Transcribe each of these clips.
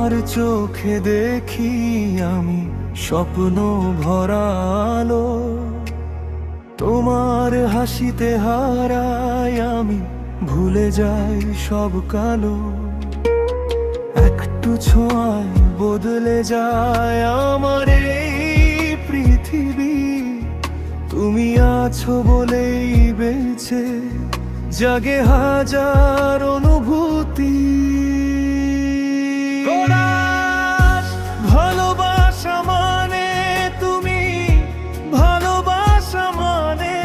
তোমার চোখে দেখি আমি স্বপ্ন ভরালো, তোমার হাসিতে হারাই আমি, ভুলে যাই সব কালো। একটু ছোঁয়ায় বদলে যায় আমার এই পৃথিবী, তুমি আছো বলেই বেঁচে জাগে হাজার অনুভূতি। ভালোবাসা মানে তুমি, ভালোবাসা মানে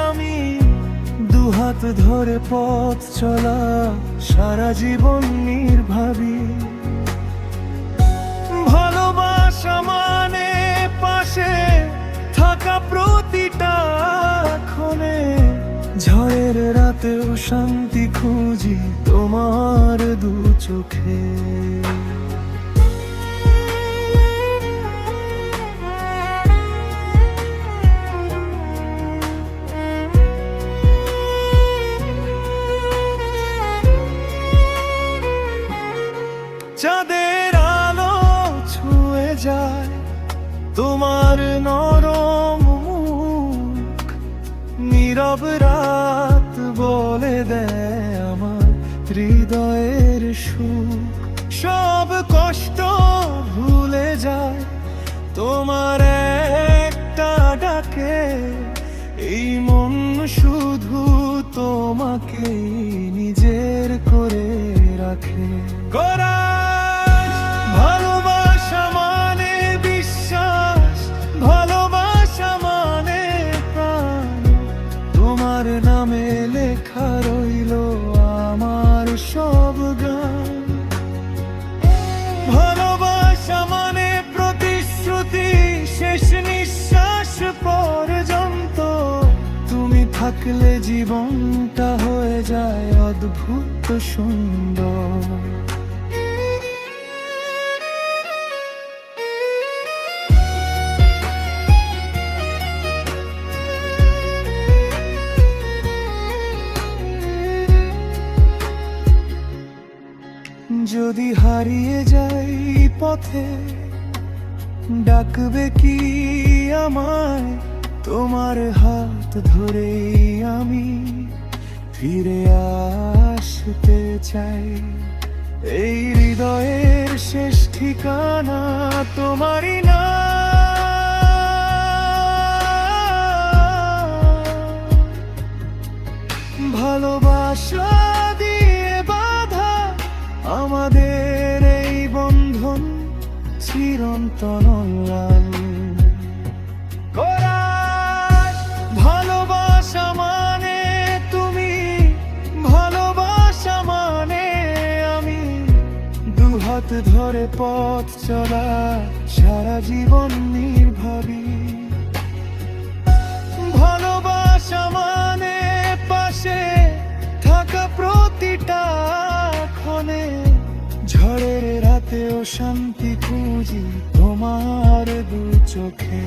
আমি, দুহাত ধরে পথ চলা সারা জীবন নির্ভাবী। ভালোবাসা মানে পাশে থাকা প্রতিটা ক্ষণে, ঝড়ের রাতেও শান্তি খুঁজি তোমার দু চোখে। চাঁদের আলো ছুঁয়ে যায় তোমার নরম মুখ, নীরব রাত বলে দেয় আমার হৃদয়ের সুখ। সব কষ্ট ভুলে যায় তোমার একটা ডাকে, এই মন শুধু তোমাকেই নিজের করে রাখে। ভালোবাসা মানে বিশ্বাস, ভালোবাসা মানে প্রাণ, তোমার নামে লেখা রইল আমার সব গান। ভালোবাসা মানে প্রতিশ্রুতি শেষ নিঃশ্বাস পর্যন্ত, তুমি থাকলে জীবনটা হয়ে যায় অদ্ভুত সুন্দর। যদি হারিয়ে যাই পথে, ডাকবে কি আমায়? তোমার হাত ধরেই আমি ফিরে আসতে চাই। এই হৃদয়ের শেষ ঠিকানা তোমারই না। ভালোবাসা দিয়ে বাঁধা আমাদের এই বন্ধন চিরন্তন লাল। ভালোবাসা মানে তুমি, ভালোবাসা মানে আমি, দুহাত ধরে পথ চলা সারা জীবন নির্ভাবী। ভালোবাসা মানে পাশে থাকা প্রতিটা ক্ষণে, ঝড়ের রাতেও শান্তি খুঁজি তোমার দু চোখে।